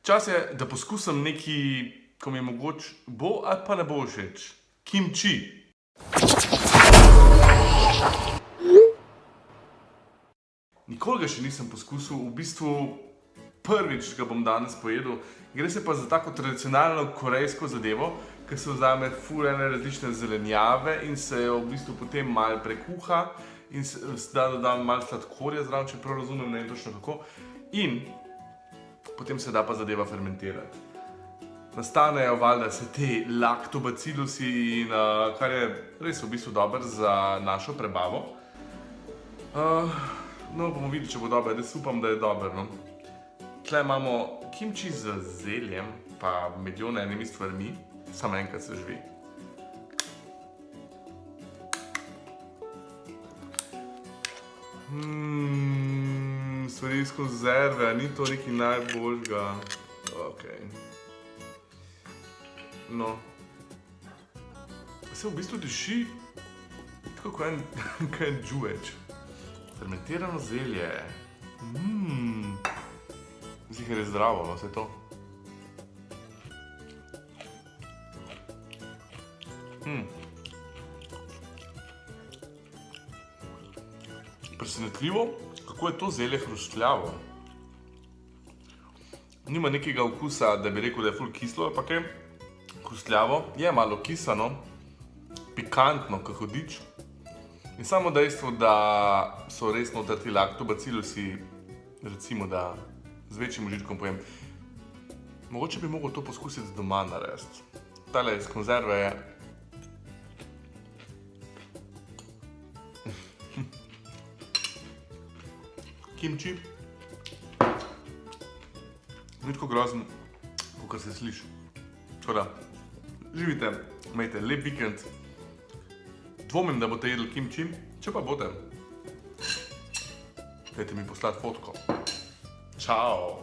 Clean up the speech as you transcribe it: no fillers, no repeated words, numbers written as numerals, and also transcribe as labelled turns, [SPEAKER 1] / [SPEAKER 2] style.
[SPEAKER 1] Čas je, da poskusim nekaj, ko mi je mogoče bo ali pa ne bo všeč. Kimči. Nikoli ga še nisem poskusil, v bistvu prvič ga bom danes pojedel. Gre se pa za tako tradicionalno korejsko zadevo, ki se vzame ful ene različne zelenjave in se jo v bistvu potem malo prekuha in se da malo sladkorja zraven, če prav razumem, ne vem točno kako. In potem se da pa zadeva fermentirati. Nastanejo valjda se te laktobacilusi in kar je res v bistvu dobro za našo prebavo. No, bomo videli, če bo dobro, jaz upam, da je dobro, no. Tle imamo kimči z zeljem, pa milijone enimi stvarmi, samo enkrat se živi. Stvari iz konzerve, ni to nekaj najboljšega. Okej. No. Se v bistvu diši tako kot en džuveč. Fermentirano zelje. Ziher je zdravo, no, vse to. Presenetljivo, kako je to zelje hrustljavo. Nima nekega okusa, da bi rekel, da je ful kislo, pa kaj hrustljavo. Je malo kisano, pikantno, kot hudič. In samo dejstvo, da so res noter ti laktobacilusi, recimo, da z večjim užitkom pojem. Mogoče bi mogel to poskusiti doma narediti. Tale iz konzerve je kimči. Ni tako grozen, kakor se sliši. Tako da, živite, imejte lep vikend. Dvomim, da boste jedli kimči, če pa boste, dajte mi poslati fotko. Čau!